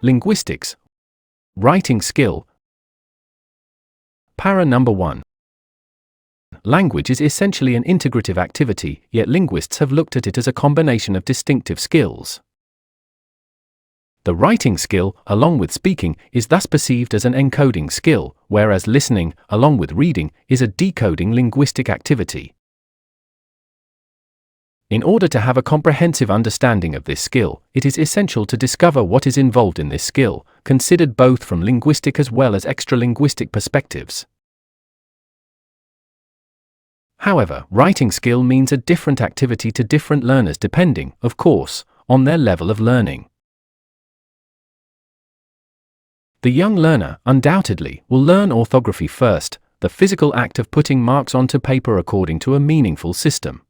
Linguistics. Writing skill. Para number 1. Language is essentially an integrative activity, yet linguists have looked at it as a combination of distinctive skills. The writing skill, along with speaking, is thus perceived as an encoding skill, whereas listening, along with reading, is a decoding linguistic activity. In order to have a comprehensive understanding of this skill, it is essential to discover what is involved in this skill, considered both from linguistic as well as extralinguistic perspectives. However, writing skill means a different activity to different learners depending, of course, on their level of learning. The young learner, undoubtedly, will learn orthography first, the physical act of putting marks onto paper according to a meaningful system.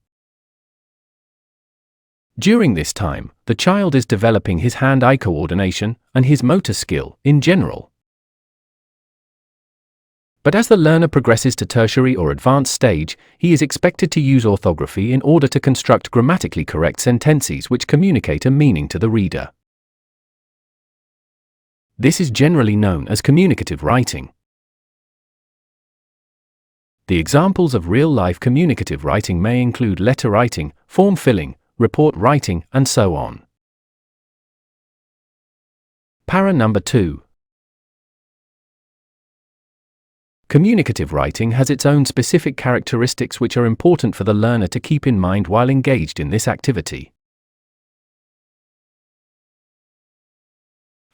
During this time, the child is developing his hand-eye coordination and his motor skill in general. But as the learner progresses to tertiary or advanced stage, he is expected to use orthography in order to construct grammatically correct sentences which communicate a meaning to the reader. This is generally known as communicative writing. The examples of real-life communicative writing may include letter writing, form filling, report writing, and so on. Para number 2. Communicative writing has its own specific characteristics which are important for the learner to keep in mind while engaged in this activity.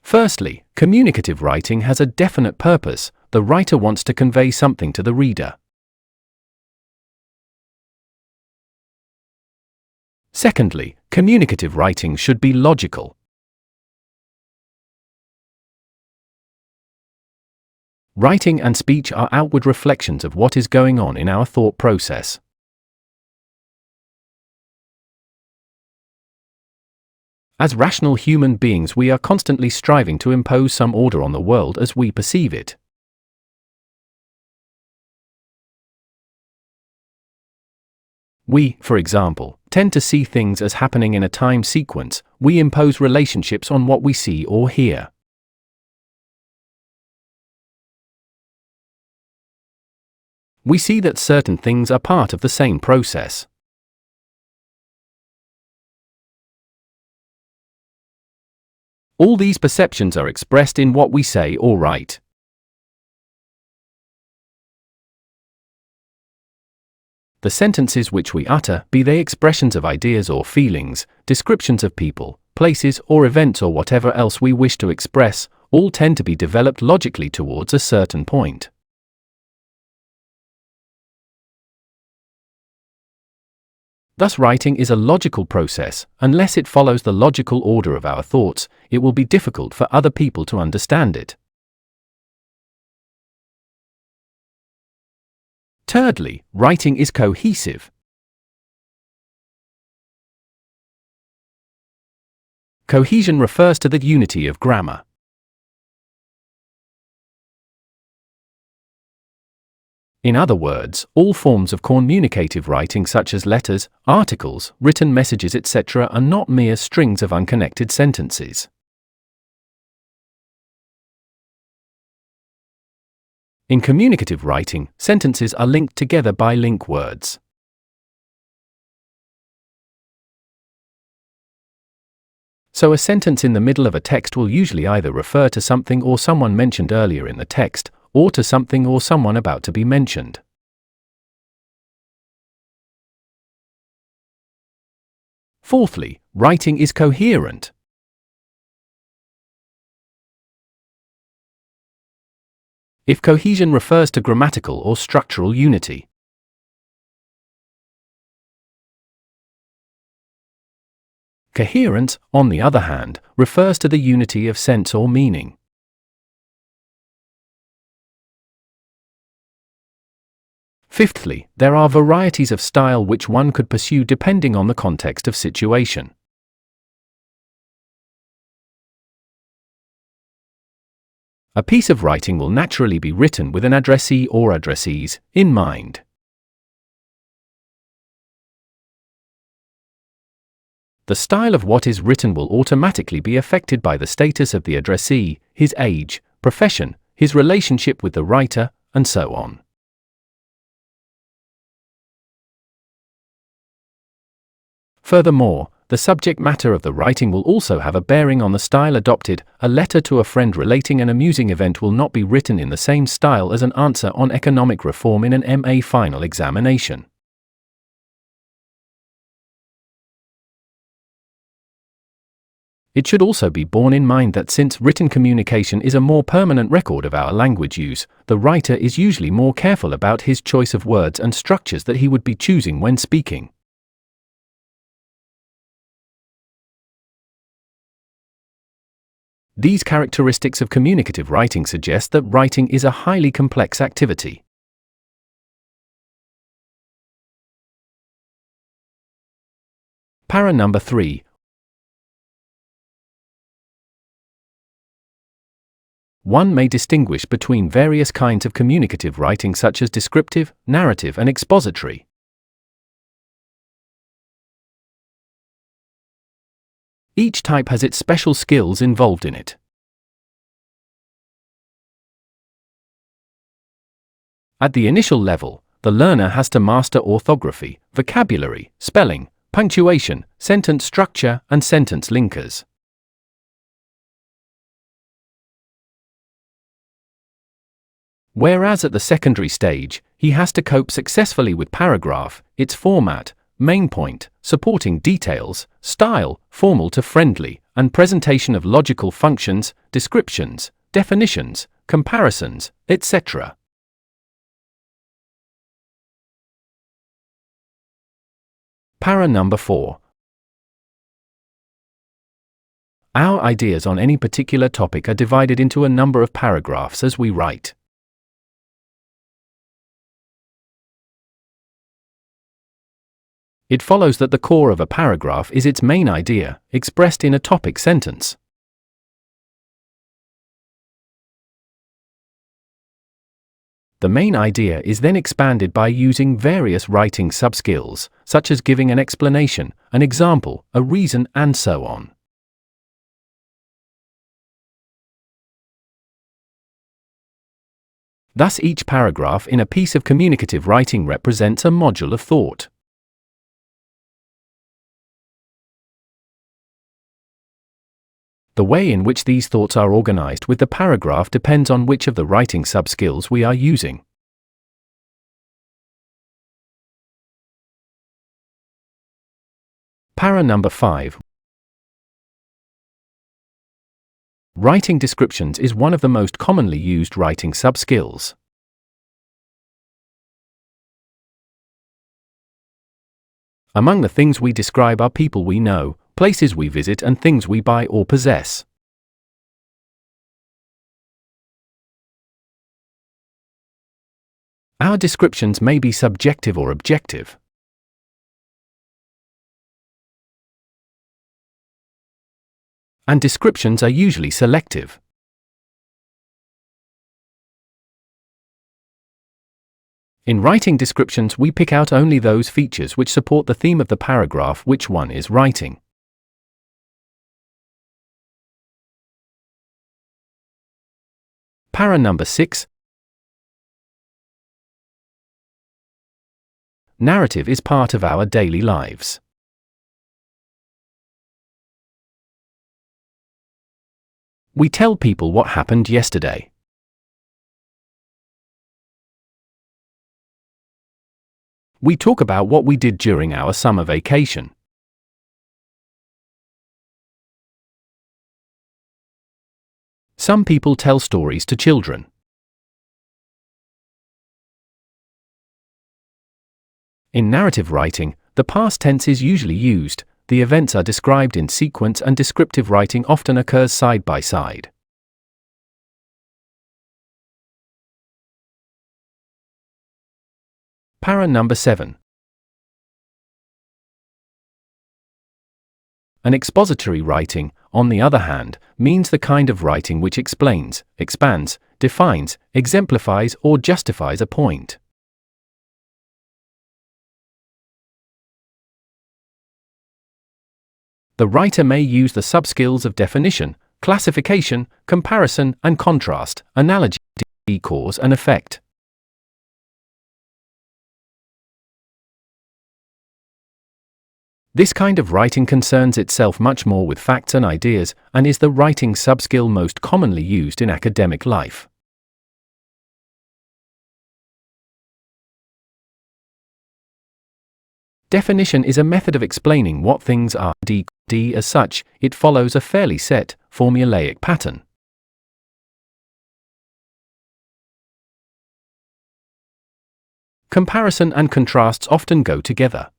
Firstly, communicative writing has a definite purpose. The writer wants to convey something to the reader. Secondly, communicative writing should be logical. Writing and speech are outward reflections of what is going on in our thought process. As rational human beings, we are constantly striving to impose some order on the world as we perceive it. We, for example, tend to see things as happening in a time sequence. We impose relationships on what we see or hear. We see that certain things are part of the same process. All these perceptions are expressed in what we say or write. The sentences which we utter, be they expressions of ideas or feelings, descriptions of people, places or events or whatever else we wish to express, all tend to be developed logically towards a certain point. Thus writing is a logical process. Unless it follows the logical order of our thoughts, it will be difficult for other people to understand it. Thirdly, writing is cohesive. Cohesion refers to the unity of grammar. In other words, all forms of communicative writing such as letters, articles, written messages etc. are not mere strings of unconnected sentences. In communicative writing, sentences are linked together by link words. So a sentence in the middle of a text will usually either refer to something or someone mentioned earlier in the text, or to something or someone about to be mentioned. Fourthly, writing is coherent. If cohesion refers to grammatical or structural unity. Coherence, on the other hand, refers to the unity of sense or meaning. Fifthly, there are varieties of style which one could pursue depending on the context of situation. A piece of writing will naturally be written with an addressee or addressees in mind. The style of what is written will automatically be affected by the status of the addressee, his age, profession, his relationship with the writer, and so on. Furthermore, the subject matter of the writing will also have a bearing on the style adopted. A letter to a friend relating an amusing event will not be written in the same style as an answer on economic reform in an MA final examination. It should also be borne in mind that since written communication is a more permanent record of our language use, the writer is usually more careful about his choice of words and structures that he would be choosing when speaking. These characteristics of communicative writing suggest that writing is a highly complex activity. Para number 3. One may distinguish between various kinds of communicative writing such as descriptive, narrative, and expository. Each type has its special skills involved in it. At the initial level, the learner has to master orthography, vocabulary, spelling, punctuation, sentence structure, and sentence linkers. Whereas at the secondary stage, he has to cope successfully with paragraph, its format, main point, supporting details, style, formal to friendly, and presentation of logical functions, descriptions, definitions, comparisons, etc. Para number 4. Our ideas on any particular topic are divided into a number of paragraphs as we write. It follows that the core of a paragraph is its main idea, expressed in a topic sentence. The main idea is then expanded by using various writing sub-skills, such as giving an explanation, an example, a reason, and so on. Thus, each paragraph in a piece of communicative writing represents a module of thought. The way in which these thoughts are organized with the paragraph depends on which of the writing sub-skills we are using. Para number 5. Writing descriptions is one of the most commonly used writing sub-skills. Among the things we describe are people we know, places we visit, and things we buy or possess. Our descriptions may be subjective or objective. And descriptions are usually selective. In writing descriptions, we pick out only those features which support the theme of the paragraph which one is writing. Para number 6. Narrative is part of our daily lives. We tell people what happened yesterday. We talk about what we did during our summer vacation. Some people tell stories to children. In narrative writing, the past tense is usually used, the events are described in sequence, and descriptive writing often occurs side by side. Para number 7. An expository writing, on the other hand, means the kind of writing which explains, expands, defines, exemplifies, or justifies a point. The writer may use the subskills of definition, classification, comparison and contrast, analogy, cause and effect. This kind of writing concerns itself much more with facts and ideas, and is the writing subskill most commonly used in academic life. Definition is a method of explaining what things are. As such, it follows a fairly set, formulaic pattern. Comparison and contrasts often go together.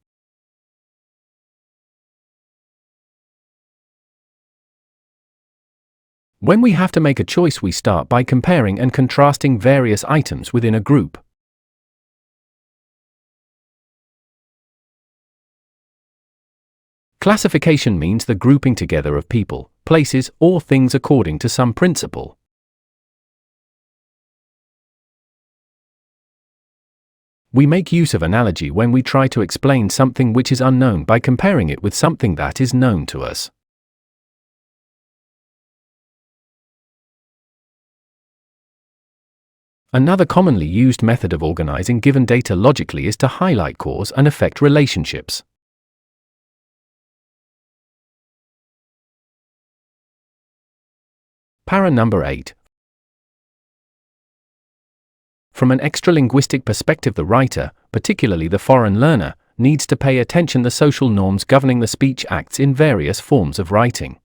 When we have to make a choice, we start by comparing and contrasting various items within a group. Classification means the grouping together of people, places, or things according to some principle. We make use of analogy when we try to explain something which is unknown by comparing it with something that is known to us. Another commonly used method of organizing given data logically is to highlight cause and effect relationships. Para number 8. From an extra-linguistic perspective, the writer, particularly the foreign learner, needs to pay attention to the social norms governing the speech acts in various forms of writing.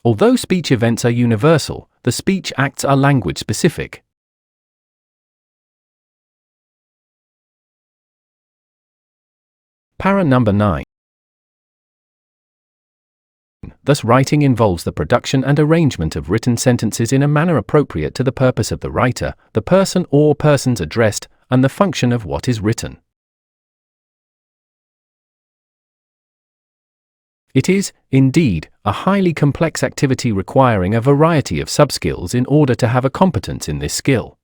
Although speech events are universal, the speech acts are language-specific. Para number 9. Thus, writing involves the production and arrangement of written sentences in a manner appropriate to the purpose of the writer, the person or persons addressed, and the function of what is written. It is, indeed, a highly complex activity requiring a variety of subskills in order to have a competence in this skill.